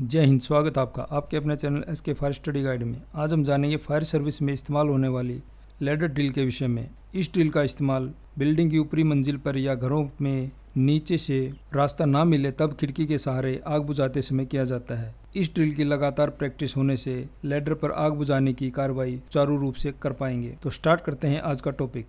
जय हिंद। स्वागत आपका आपके अपने channel SK fire study guide में। आज हम जानेंगे फायर सर्विस में इस्तेमाल होने वाली लैडर ड्रिल के विषय में। इस ड्रिल का इस्तेमाल बिल्डिंग की ऊपरी मंजिल पर या घरों में नीचे से रास्ता ना मिले तब खिड़की के सहारे आग बुझाते समय किया जाता है। इस ड्रिल की लगातार प्रैक्टिस होने से लैडर पर आग बुझाने की कार्रवाई सुचारू रूप से कर पाएंगे। तो स्टार्ट करते हैं आज का टॉपिक।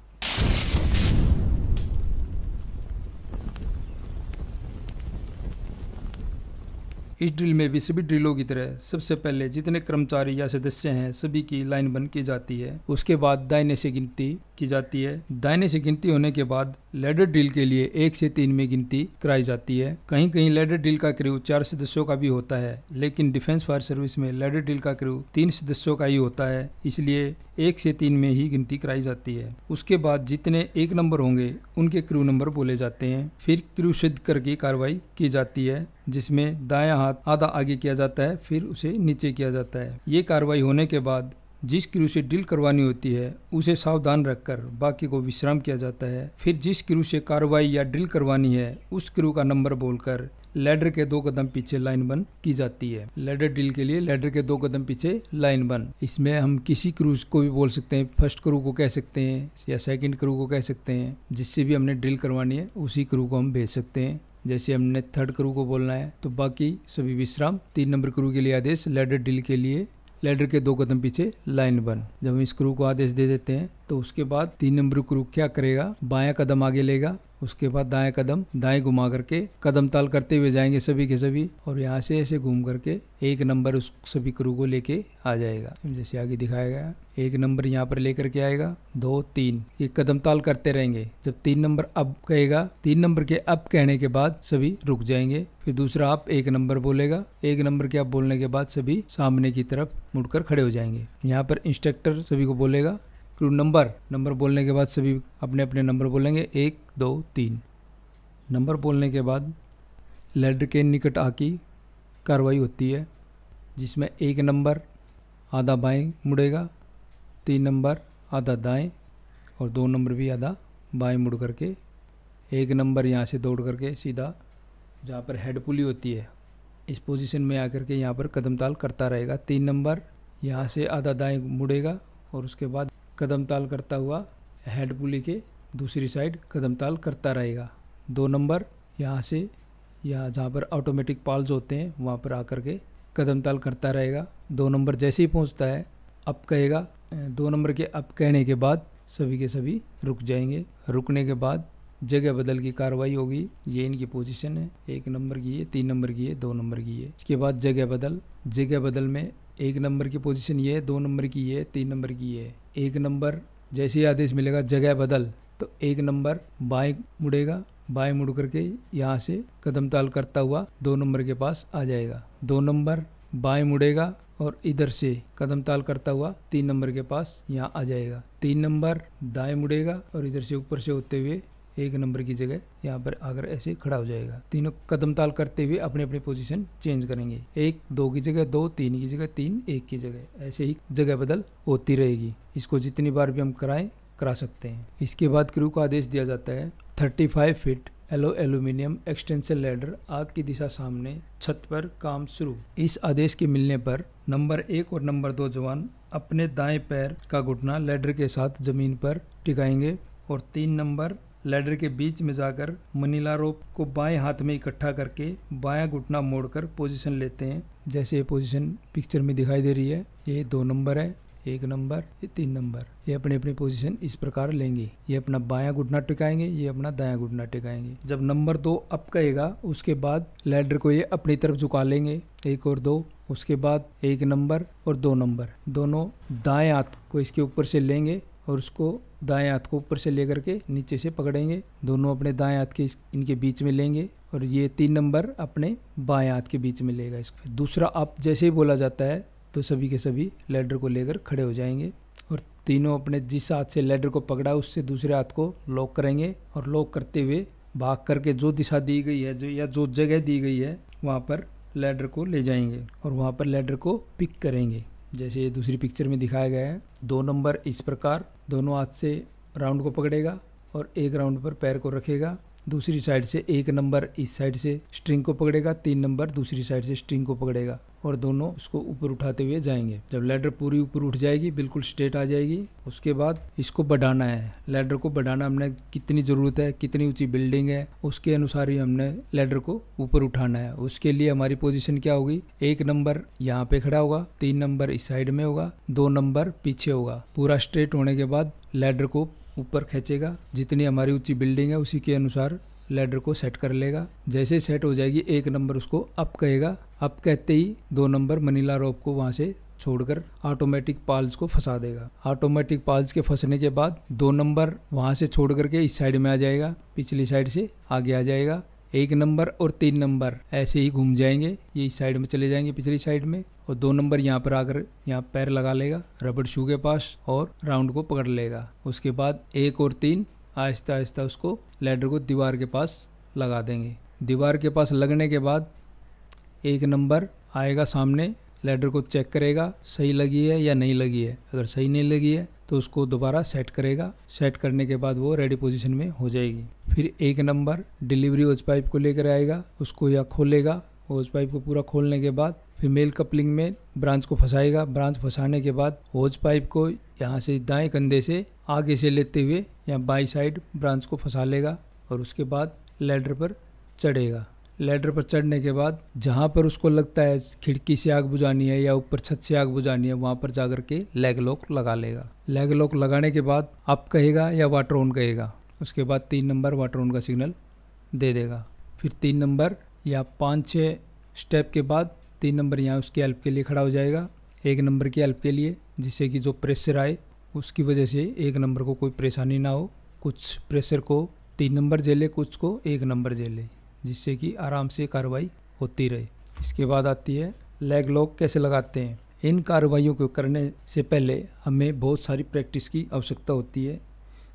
इस ड्रिल में भी सभी ड्रिलों की तरह सबसे पहले जितने कर्मचारी या सदस्य हैं सभी की लाइन बंद की जाती है। उसके बाद दाहिने से गिनती की जाती है। दाहिने से गिनती होने के बाद लैडर ड्रिल के लिए 1 से 3 में गिनती कराई जाती है। कहीं कहीं लैडर ड्रिल का क्रू 4 सदस्यों का भी होता है, लेकिन डिफेंस फायर सर्विस में लैडर ड्रिल का क्रू 3 सदस्यों का ही होता है, इसलिए 1 से 3 में ही गिनती कराई जाती है। उसके बाद जितने 1 नंबर होंगे उनके क्रू नंबर बोले जाते हैं। फिर क्रू सिद्ध करके कार्रवाई की जाती है, जिसमें दायां हाथ आधा आगे किया जाता है, फिर उसे नीचे किया जाता है। ये कार्रवाई होने के बाद जिस क्रू से ड्रिल करवानी होती है उसे सावधान रखकर बाकी को विश्राम किया जाता है। फिर जिस क्रू से कार्रवाई या ड्रिल करवानी है उस क्रू का नंबर बोलकर लैडर के 2 कदम पीछे लाइन बंद की जाती है। लैडर ड्रिल के लिए लैडर के 2 कदम पीछे लाइन बंद। इसमें हम किसी क्रू को भी बोल सकते हैं, फर्स्ट क्रू को कह सकते हैं या सेकंड क्रू को कह सकते हैं। जिससे भी हमने ड्रिल करवानी है उसी क्रू को हम भेज सकते हैं। जैसे हमने थर्ड क्रू को बोलना है तो बाकी सभी विश्राम। 3 नंबर क्रू के लिए आदेश लैडर ड्रिल के लिए लैडर के 2 कदम पीछे लाइन बंद। जब हम इस क्रू को आदेश दे देते हैं तो उसके बाद 3 नंबर क्रू क्या करेगा, बायां कदम आगे लेगा, उसके बाद दाएं कदम दाएं घुमा करके कदम ताल करते हुए जाएंगे सभी के सभी, और यहाँ से ऐसे घूम करके 1 नंबर उस सभी क्रू को लेके आ जाएगा। जैसे आगे दिखाया गया 1 नंबर यहाँ पर लेकर के आएगा, 2 3 ये कदम ताल करते रहेंगे। जब 3 नंबर अब कहेगा, 3 नंबर के अब कहने के बाद सभी रुक जाएंगे। फिर दूसरा आप 1 नंबर बोलेगा, 1 नंबर के अब बोलने के बाद सभी सामने की तरफ मुड़कर खड़े हो जाएंगे। यहाँ पर इंस्ट्रक्टर सभी को बोलेगा क्रू नंबर बोलने के बाद सभी अपने अपने नंबर बोलेंगे, 1 2 3। नंबर बोलने के बाद लैडर के निकट आकी कार्रवाई होती है, जिसमें 1 नंबर आधा बाएं मुड़ेगा, 3 नंबर आधा दाएं और 2 नंबर भी आधा बाएं मुड़ करके 1 नंबर यहाँ से दौड़ करके सीधा जहाँ पर हेड पुली होती है इस पोजीशन में आकर के यहाँ पर कदम ताल करता रहेगा। 3 नंबर यहाँ से आधा दाएं मुड़ेगा और उसके बाद कदम ताल करता हुआ हेड पुली के दूसरी साइड कदम ताल करता रहेगा। 2 नंबर यहाँ से या जहाँ पर ऑटोमेटिक पाल्स होते हैं वहाँ पर आकर के कदम ताल करता रहेगा। 2 नंबर जैसे ही पहुँचता है अब कहेगा, 2 नंबर के अब कहने के बाद सभी के सभी रुक जाएंगे। रुकने के बाद जगह बदल की कार्रवाई होगी। ये इनकी पोजीशन है, 1 नंबर की है, 3 नंबर की है, 2 नंबर की है। इसके बाद जगह बदल में 1 नंबर की पोजीशन ये है, 2 नंबर की है, 3 नंबर की है। 1 नंबर जैसे ही आदेश मिलेगा जगह बदल तो 1 नंबर बाएं मुड़ेगा, बाएं मुड़ करके यहाँ से कदम ताल करता हुआ 2 नंबर के पास आ जाएगा। 2 नंबर बाएं मुड़ेगा और इधर से कदम ताल करता हुआ 3 नंबर के पास यहाँ आ जाएगा। 3 नंबर दाएं मुड़ेगा और इधर से ऊपर से होते हुए 1 नंबर की जगह यहाँ पर आकर ऐसे खड़ा हो जाएगा। तीनों कदम ताल करते हुए अपने अपने पोजीशन चेंज करेंगे। 1 2 की जगह 2, 3 की जगह 3, 1 की जगह, ऐसे ही जगह बदल होती रहेगी। इसको जितनी बार भी हम करा सकते हैं। इसके बाद क्रू को आदेश दिया जाता है 35 फीट एल्यूमिनियम एक्सटेंशन लैडर, आग की दिशा सामने, छत पर काम शुरू। इस आदेश के मिलने पर नंबर 1 और नंबर 2 जवान अपने दाएं पैर का घुटना लैडर के साथ जमीन पर टिकाएंगे और 3 नंबर लैडर के बीच में जाकर मनीला रोप को बाएं हाथ में इकट्ठा करके बायां घुटना मोड़कर पोजीशन लेते हैं। जैसे ये पोजीशन पिक्चर में दिखाई दे रही है, ये 2 नंबर है, 1 नंबर, ये 3 नंबर, ये अपने अपने पोजीशन इस प्रकार लेंगे। ये अपना बायां घुटना टिकाएंगे, ये अपना दायां घुटना टिकाएंगे। जब नंबर 2 अप कहेगा उसके बाद लैडर को ये अपनी तरफ झुका लेंगे, 1 और 2। उसके बाद 1 नंबर और 2 नंबर दोनों दाएं हाथ को इसके ऊपर से लेंगे और उसको दाएं हाथ को ऊपर से लेकर के नीचे से पकड़ेंगे। दोनों अपने दाएं हाथ के इनके बीच में लेंगे और ये 3 नंबर अपने बाएं हाथ के बीच में लेगा इसको। दूसरा अप जैसे ही बोला जाता है तो सभी के सभी लैडर को लेकर खड़े हो जाएंगे और तीनों अपने जिस हाथ से लैडर को पकड़ा उससे दूसरे हाथ को लॉक करेंगे और लॉक करते हुए भाग करके जो दिशा दी गई है जो जगह दी गई है वहाँ पर लैडर को ले जाएंगे और वहाँ पर लैडर को पिक करेंगे। जैसे ये दूसरी पिक्चर में दिखाया गया है। 2 नंबर इस प्रकार दोनों हाथ से राउंड को पकड़ेगा और 1 राउंड पर पैर को रखेगा दूसरी साइड से 1 नंबर इस साइड से स्ट्रिंग को पकड़ेगा, 3 नंबर दूसरी साइड से स्ट्रिंग को पकड़ेगा और दोनों उसको ऊपर उठाते हुए जाएंगे। जब लैडर पूरी ऊपर उठ जाएगी, बिल्कुल स्ट्रेट आ जाएगी, उसके बाद इसको बढ़ाना है। लैडर को बढ़ाना हमने कितनी ज़रूरत है, कितनी ऊंची बिल्डिंग है, उसके अनुसार ही हमने लैडर को ऊपर उठाना है। उसके लिए हमारी पोजीशन क्या होगी, 1 नंबर यहाँ पे खड़ा होगा, 3 नंबर इस साइड में होगा, 2 नंबर पीछे होगा। पूरा स्ट्रेट होने के बाद लैडर को ऊपर खींचेगा, जितनी हमारी ऊंची बिल्डिंग है उसी के अनुसार लैडर को सेट कर लेगा। जैसे सेट हो जाएगी, 1 नंबर उसको अप कहेगा, अप कहते ही 2 नंबर मनीला रोप को वहां से छोड़कर ऑटोमेटिक पाल्स को फंसा देगा। ऑटोमेटिक पाल्स के फंसने के बाद 2 नंबर वहां से छोड़ करके इस साइड में आ जाएगा, पिछली साइड से आगे आ जाएगा। 1 नंबर और 3 नंबर ऐसे ही घूम जाएंगे, ये इस साइड में चले जाएंगे पिछली साइड में, और 2 नंबर यहाँ पर आकर यहाँ पैर लगा लेगा रबड़ शू के पास और राउंड को पकड़ लेगा। उसके बाद 1 और 3 आहिस्ता आहिस्ता उसको लैडर को दीवार के पास लगा देंगे। दीवार के पास लगने के बाद 1 नंबर आएगा सामने, लैडर को चेक करेगा सही लगी है या नहीं लगी है। अगर सही नहीं लगी है तो उसको दोबारा सेट करेगा। सेट करने के बाद वो रेडी पोजीशन में हो जाएगी। फिर 1 नंबर डिलीवरी होज पाइप को लेकर आएगा, उसको या खोलेगा, होज पाइप को पूरा खोलने के बाद फिर मेल कपलिंग में ब्रांच को फंसाएगा। ब्रांच फंसाने के बाद होज पाइप को यहाँ से दाएं कंधे से आगे से लेते हुए या बाई साइड ब्रांच को फंसा लेगा और उसके बाद लैडर पर चढ़ेगा। लैडर पर चढ़ने के बाद जहाँ पर उसको लगता है खिड़की से आग बुझानी है या ऊपर छत से आग बुझानी है, वहाँ पर जाकर के लेग लॉक लगा लेगा। लेग लॉक लगाने के बाद अप कहेगा या वाटर ऑन कहेगा। उसके बाद 3 नंबर वाटर ऑन का सिग्नल दे देगा। फिर 3 नंबर या 5-6 स्टेप के बाद 3 नंबर यहाँ उसकी हेल्प के लिए खड़ा हो जाएगा, 1 नंबर की हेल्प के लिए, जिससे कि जो प्रेशर आए उसकी वजह से 1 नंबर को कोई परेशानी ना हो। कुछ प्रेशर को 3 नंबर झेले, कुछ को 1 नंबर झेले, जिससे कि आराम से कार्रवाई होती रहे। इसके बाद आती है लेग लॉक कैसे लगाते हैं। इन कार्रवाइयों को करने से पहले हमें बहुत सारी प्रैक्टिस की आवश्यकता होती है,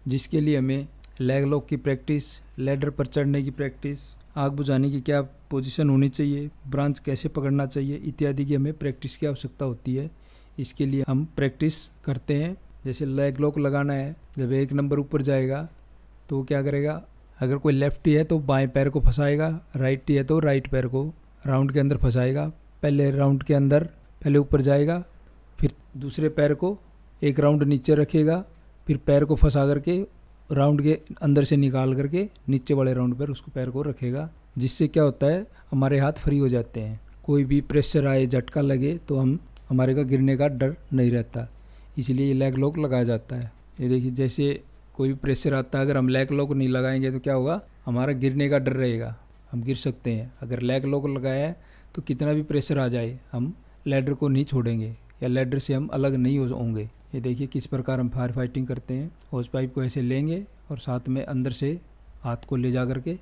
जिसके लिए हमें लेग लॉक की प्रैक्टिस, लैडर पर चढ़ने की प्रैक्टिस, आग बुझाने की क्या पोजीशन होनी चाहिए, ब्रांच कैसे पकड़ना चाहिए इत्यादि की हमें प्रैक्टिस की आवश्यकता होती है। इसके लिए हम प्रैक्टिस करते हैं। जैसे लेग लॉक लगाना है, जब 1 नंबर ऊपर जाएगा तो क्या करेगा, अगर कोई लेफ्टी है तो बाएं पैर को फंसाएगा, राइटी है तो राइट पैर को राउंड के अंदर फंसाएगा। पहले राउंड के अंदर पहले ऊपर जाएगा, फिर दूसरे पैर को 1 राउंड नीचे रखेगा, फिर पैर को फंसा करके राउंड के अंदर से निकाल करके नीचे वाले राउंड पर उसको पैर को रखेगा। जिससे क्या होता है, हमारे हाथ फ्री हो जाते हैं। कोई भी प्रेशर आए, झटका लगे तो हमारे का गिरने का डर नहीं रहता, इसलिए ये लेग लॉक लगाया जाता है। ये देखिए, जैसे कोई भी प्रेशर आता है, अगर हम लेग लॉक नहीं लगाएंगे तो क्या होगा, हमारा गिरने का डर रहेगा, हम गिर सकते हैं। अगर लेग लॉक लगाया है तो कितना भी प्रेशर आ जाए हम लैडर को नहीं छोड़ेंगे या लैडर से हम अलग नहीं होंगे। ये देखिए किस प्रकार हम फायर फाइटिंग करते हैं। होज पाइप को ऐसे लेंगे और साथ में अंदर से हाथ को ले जा करके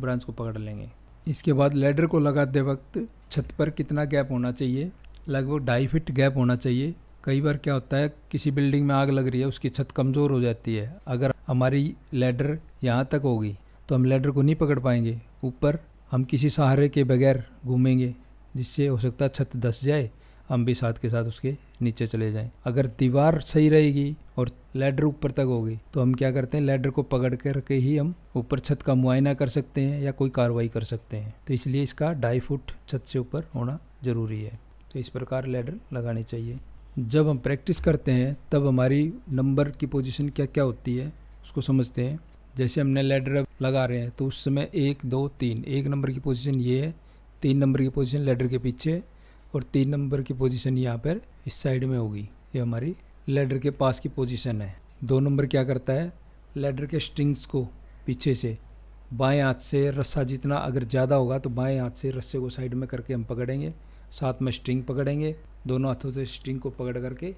ब्रांच को पकड़ लेंगे। इसके बाद लैडर को लगाते वक्त छत पर कितना गैप होना चाहिए, लगभग 2.5 फीट गैप होना चाहिए। कई बार क्या होता है, किसी बिल्डिंग में आग लग रही है, उसकी छत कमज़ोर हो जाती है। अगर हमारी लैडर यहाँ तक होगी तो हम लैडर को नहीं पकड़ पाएंगे, ऊपर हम किसी सहारे के बगैर घूमेंगे, जिससे हो सकता है छत धंस जाए, हम भी साथ के साथ उसके नीचे चले जाएं। अगर दीवार सही रहेगी और लैडर ऊपर तक होगी तो हम क्या करते हैं, लैडर को पकड़ करके ही हम ऊपर छत का मुआयना कर सकते हैं या कोई कार्रवाई कर सकते हैं। तो इसलिए इसका 2.5 फुट छत से ऊपर होना ज़रूरी है। तो इस प्रकार लैडर लगानी चाहिए। जब हम प्रैक्टिस करते हैं तब हमारी नंबर की पोजीशन क्या क्या होती है उसको समझते हैं। जैसे हमने लैडर लगा रहे हैं तो उस समय 1 2 3, 1 नंबर की पोजीशन ये है, 3 नंबर की पोजीशन लैडर के पीछे और 3 नंबर की पोजीशन यहाँ पर इस साइड में होगी। ये हमारी लैडर के पास की पोजीशन है। 2 नंबर क्या करता है, लैडर के स्ट्रिंग्स को पीछे से बाएं हाथ से, रस्सा जितना अगर ज़्यादा होगा तो बाएं हाथ से रस्से को साइड में करके हम पकड़ेंगे, साथ में स्ट्रिंग पकड़ेंगे, दोनों हाथों से स्ट्रिंग को पकड़ करके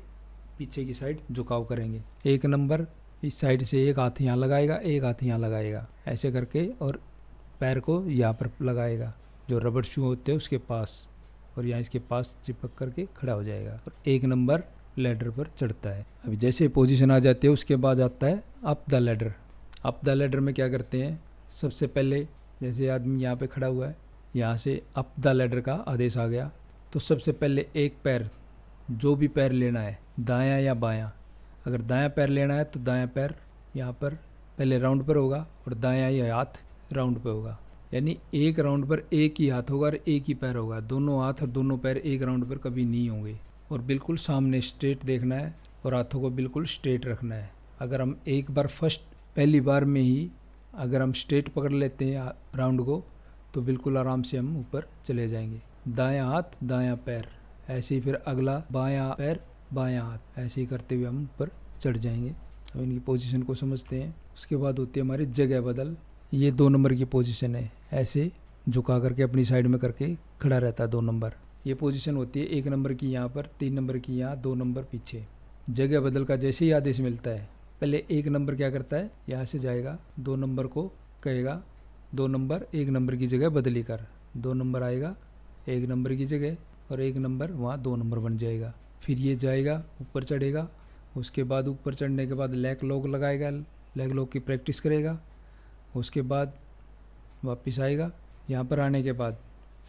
पीछे की साइड झुकाव करेंगे। 1 नंबर इस साइड से एक हाथ यहाँ लगाएगा, एक हाथ यहाँ लगाएगा, ऐसे करके, और पैर को यहाँ पर लगाएगा जो रबड़ शू होते हैं उसके पास, और यहाँ इसके पास चिपक करके खड़ा हो जाएगा और 1 नंबर लैडर पर चढ़ता है। अभी जैसे पोजीशन आ जाती है उसके बाद आता है up the ladder. Up the ladder में क्या करते हैं, सबसे पहले जैसे आदमी यहाँ पे खड़ा हुआ है, यहाँ से अप द लैडर का आदेश आ गया तो सबसे पहले एक पैर, जो भी पैर लेना है, दायां या बायां। अगर दायां पैर लेना है तो दायां पैर यहाँ पर पहले राउंड पर होगा और दायां ये हाथ राउंड पे होगा, यानी एक राउंड पर एक ही हाथ होगा और एक ही पैर होगा। दोनों हाथ और दोनों पैर एक राउंड पर कभी नहीं होंगे। और बिल्कुल सामने स्ट्रेट देखना है और हाथों को बिल्कुल स्ट्रेट रखना है। अगर हम एक बार पहली बार में ही अगर हम स्ट्रेट पकड़ लेते हैं राउंड को, तो बिल्कुल आराम से हम ऊपर चले जाएंगे। दायां हाथ दायां पैर, ऐसे ही फिर अगला बायां पैर बायां हाथ, ऐसे ही करते हुए हम ऊपर चढ़ जाएंगे। अब इनकी पोजीशन को समझते हैं। उसके बाद होती है हमारी जगह बदल। ये 2 नंबर की पोजीशन है, ऐसे झुका करके अपनी साइड में करके खड़ा रहता है 2 नंबर। ये पोजीशन होती है 1 नंबर की यहाँ पर, 3 नंबर की यहाँ, 2 नंबर पीछे। जगह बदल का जैसे ही आदेश मिलता है, पहले 1 नंबर क्या करता है, यहाँ से जाएगा, 2 नंबर को कहेगा 2 नंबर 1 नंबर की जगह बदली कर। 2 नंबर आएगा 1 नंबर की जगह और 1 नंबर वहाँ 2 नंबर बन जाएगा। फिर ये जाएगा ऊपर चढ़ेगा। उसके बाद ऊपर चढ़ने के बाद लेग लॉक लगाएगा, लेग लॉक की प्रैक्टिस करेगा। उसके बाद वापस आएगा। यहाँ पर आने के बाद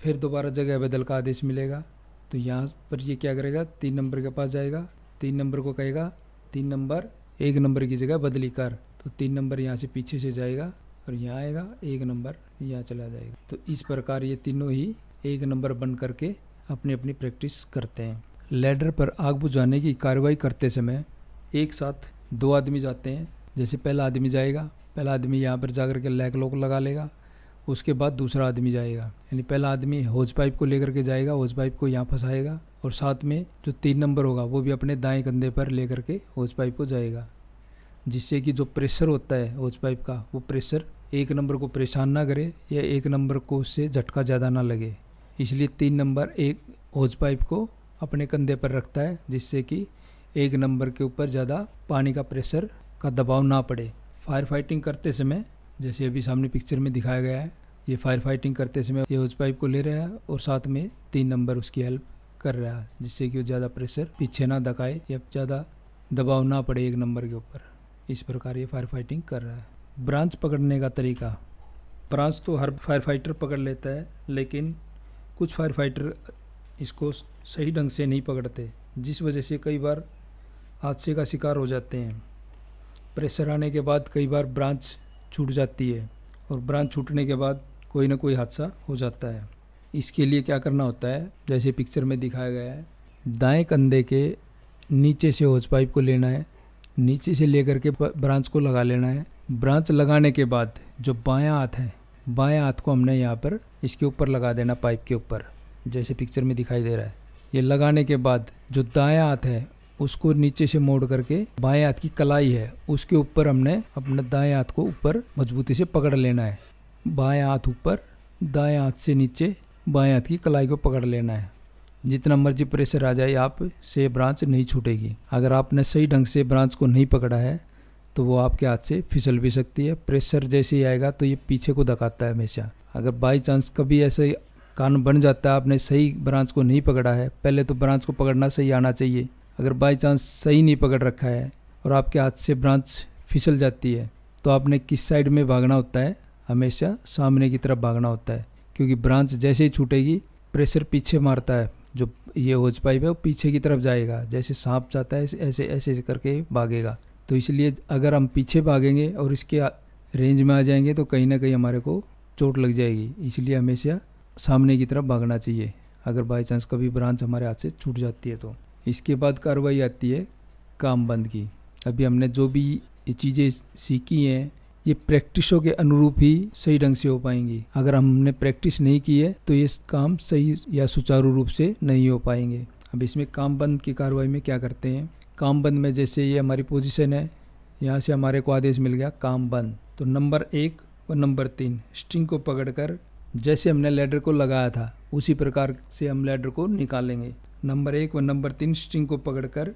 फिर दोबारा जगह बदल का आदेश मिलेगा, तो यहाँ पर ये क्या करेगा, 3 नंबर के पास जाएगा। 3 नंबर को कहेगा 3 नंबर 1 नंबर की जगह बदली कर। तो 3 नंबर यहाँ से पीछे से जाएगा और यहाँ आएगा, 1 नंबर यहाँ चला जाएगा। तो इस प्रकार ये तीनों ही 1 नंबर बन करके अपनी अपनी प्रैक्टिस करते हैं। लैडर पर आग बुझाने की कार्रवाई करते समय एक साथ 2 आदमी जाते हैं। जैसे पहला आदमी जाएगा, पहला आदमी यहाँ पर जाकर के लैग लॉक लगा लेगा। उसके बाद दूसरा आदमी जाएगा, यानी पहला आदमी होज पाइप को लेकर के जाएगा, होज पाइप को यहाँ फंसाएगा और साथ में जो 3 नंबर होगा वो भी अपने दाएं कंधे पर लेकर के होज पाइप को जाएगा, जिससे कि जो प्रेशर होता है होज पाइप का, वो प्रेशर 1 नंबर को परेशान ना करे या 1 नंबर को उससे झटका ज़्यादा ना लगे। इसलिए 3 नंबर एक होज पाइप को अपने कंधे पर रखता है, जिससे कि 1 नंबर के ऊपर ज़्यादा पानी का प्रेशर का दबाव ना पड़े। फायर फाइटिंग करते समय जैसे अभी सामने पिक्चर में दिखाया गया है, ये फायर फाइटिंग करते समय ये होज पाइप को ले रहा है और साथ में 3 नंबर उसकी हेल्प कर रहा है, जिससे कि वो ज़्यादा प्रेशर पीछे ना दबाए या ज़्यादा दबाव ना पड़े 1 नंबर के ऊपर। इस प्रकार ये फायर फाइटिंग कर रहा है। ब्रांच पकड़ने का तरीका। ब्रांच तो हर फायर फाइटर पकड़ लेता है, लेकिन कुछ फायर फाइटर इसको सही ढंग से नहीं पकड़ते, जिस वजह से कई बार हादसे का शिकार हो जाते हैं। प्रेशर आने के बाद कई बार ब्रांच छूट जाती है और ब्रांच छूटने के बाद कोई ना कोई हादसा हो जाता है। इसके लिए क्या करना होता है, जैसे पिक्चर में दिखाया गया है, दाएं कंधे के नीचे से होज पाइप को लेना है, नीचे से लेकर के ब्रांच को लगा लेना है। ब्रांच लगाने के बाद जो बायां हाथ है, बायां हाथ को हमने यहाँ पर इसके ऊपर लगा देना, पाइप के ऊपर, जैसे पिक्चर में दिखाई दे रहा है। ये लगाने के बाद जो दायां हाथ है उसको नीचे से मोड़ करके बाएं हाथ की कलाई है उसके ऊपर हमने अपना दाएं हाथ को ऊपर मजबूती से पकड़ लेना है। बाएं हाथ ऊपर, दाएं हाथ से नीचे बाएं हाथ की कलाई को पकड़ लेना है। जितना मर्जी प्रेशर आ जाए आप से ब्रांच नहीं छूटेगी। अगर आपने सही ढंग से ब्रांच को नहीं पकड़ा है तो वो आपके हाथ से फिसल भी सकती है। प्रेशर जैसे ही आएगा तो ये पीछे को धकाता है हमेशा। अगर बाई चांस कभी ऐसे कारण बन जाता है, आपने सही ब्रांच को नहीं पकड़ा है, पहले तो ब्रांच को पकड़ना सही आना चाहिए। अगर बाई चांस सही नहीं पकड़ रखा है और आपके हाथ से ब्रांच फिसल जाती है तो आपने किस साइड में भागना होता है, हमेशा सामने की तरफ भागना होता है, क्योंकि ब्रांच जैसे ही छूटेगी प्रेशर पीछे मारता है। जो ये होज पाइप है वो पीछे की तरफ जाएगा, जैसे सांप जाता है ऐसे ऐसे करके भागेगा। तो इसलिए अगर हम पीछे भागेंगे और इसके रेंज में आ जाएंगे तो कहीं ना कहीं हमारे को चोट लग जाएगी। इसलिए हमेशा सामने की तरफ भागना चाहिए अगर बाई चांस कभी ब्रांच हमारे हाथ से छूट जाती है तो। इसके बाद कार्रवाई आती है काम बंद की। अभी हमने जो भी ये चीज़ें सीखी हैं ये प्रैक्टिसों के अनुरूप ही सही ढंग से हो पाएंगी। अगर हमने प्रैक्टिस नहीं की है तो ये काम सही या सुचारू रूप से नहीं हो पाएंगे। अब इसमें काम बंद की कार्रवाई में क्या करते हैं, काम बंद में जैसे ये हमारी पोजीशन है, यहाँ से हमारे को आदेश मिल गया काम बंद, तो नंबर 1 और नंबर 3 स्ट्रिंग को पकड़कर जैसे हमने लैडर को लगाया था उसी प्रकार से हम लैडर को निकालेंगे। नंबर 1 व नंबर 3 स्ट्रिंग को पकड़कर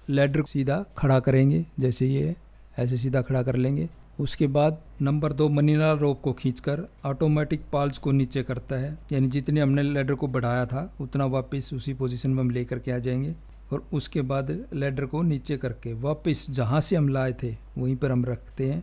लैडर सीधा खड़ा करेंगे, जैसे ये ऐसे सीधा खड़ा कर लेंगे। उसके बाद नंबर 2 मनीला रोप को खींचकर ऑटोमेटिक पाल्स को नीचे करता है, यानी जितने हमने लैडर को बढ़ाया था उतना वापस उसी पोजीशन में हम लेकर के आ जाएंगे। और उसके बाद लैडर को नीचे करके वापस जहाँ से हम लाए थे वहीं पर हम रखते हैं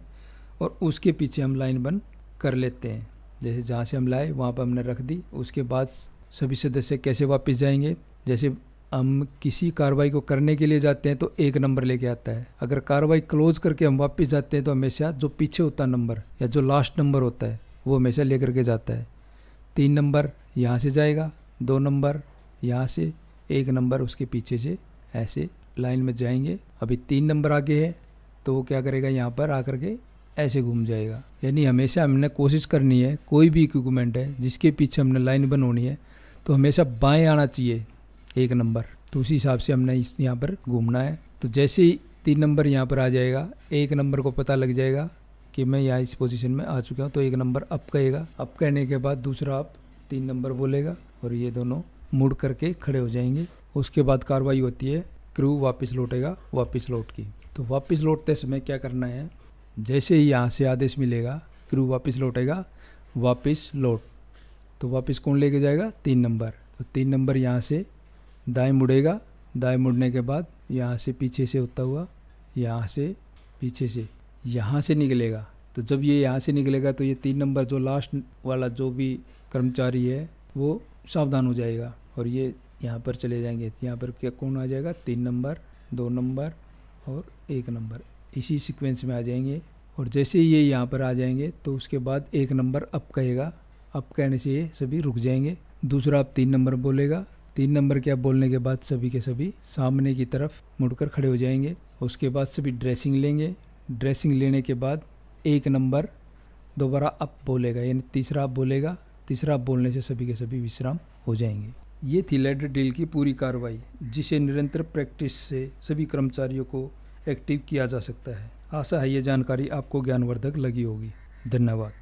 और उसके पीछे हम लाइन बंद कर लेते हैं। जैसे जहाँ से हम लाए वहाँ पर हमने रख दी। उसके बाद सभी सदस्य कैसे वापस जाएंगे, जैसे हम किसी कार्रवाई को करने के लिए जाते हैं तो 1 नंबर लेके आता है। अगर कार्रवाई क्लोज करके हम वापस जाते हैं तो हमेशा जो पीछे होता है नंबर या जो लास्ट नंबर होता है वो हमेशा लेकर के जाता है। 3 नंबर यहाँ से जाएगा, 2 नंबर यहाँ से, 1 नंबर उसके पीछे से, ऐसे लाइन में जाएंगे। अभी 3 नंबर आगे है तो वो क्या करेगा, यहाँ पर आकर के ऐसे घूम जाएगा। यानी हमेशा हमने कोशिश करनी है, कोई भी इक्विपमेंट है जिसके पीछे हमने लाइन बनवानी है तो हमेशा बाएं आना चाहिए 1 नंबर, तो उसी हिसाब से हमने यहाँ पर घूमना है। तो जैसे ही 3 नंबर यहाँ पर आ जाएगा, 1 नंबर को पता लग जाएगा कि मैं यहाँ इस पोजीशन में आ चुका हूँ, तो 1 नंबर अप कहेगा। अप कहने के बाद दूसरा अप 3 नंबर बोलेगा और ये दोनों मुड़ करके खड़े हो जाएंगे। उसके बाद कार्रवाई होती है, क्रू वापस लौटेगा, वापस लौट की। तो वापस लौटते समय क्या करना है, जैसे ही यहाँ से आदेश मिलेगा क्रू वापस लौटेगा, वापस लौट, तो वापस कौन लेके जाएगा, 3 नंबर। तो 3 नंबर यहाँ से दाएं मुड़ेगा, दाएं मुड़ने के बाद यहाँ से पीछे से होता हुआ यहाँ से पीछे से यहाँ से निकलेगा। तो जब ये यहाँ से निकलेगा तो ये 3 नंबर जो लास्ट वाला जो भी कर्मचारी है वो सावधान हो जाएगा और ये यहाँ पर चले जाएंगे। यहाँ पर क्या कौन आ जाएगा, 3 नंबर, 2 नंबर और 1 नंबर, इसी सीक्वेंस में आ जाएंगे। और जैसे ही ये यहाँ पर आ जाएंगे तो उसके बाद 1 नंबर अप कहेगा, अप कहने से ये सभी रुक जाएंगे। दूसरा अब 3 नंबर बोलेगा, 3 नंबर के अब बोलने के बाद सभी के सभी सामने की तरफ मुड़कर खड़े हो जाएंगे। उसके बाद सभी ड्रेसिंग लेंगे, ड्रेसिंग लेने के बाद 1 नंबर दोबारा अप बोलेगा, यानी तीसरा अप बोलेगा, तीसरा अप बोलने से सभी के सभी विश्राम हो जाएंगे। ये थी लैडर ड्रिल की पूरी कार्रवाई, जिसे निरंतर प्रैक्टिस से सभी कर्मचारियों को एक्टिव किया जा सकता है। आशा है ये जानकारी आपको ज्ञानवर्धक लगी होगी। धन्यवाद।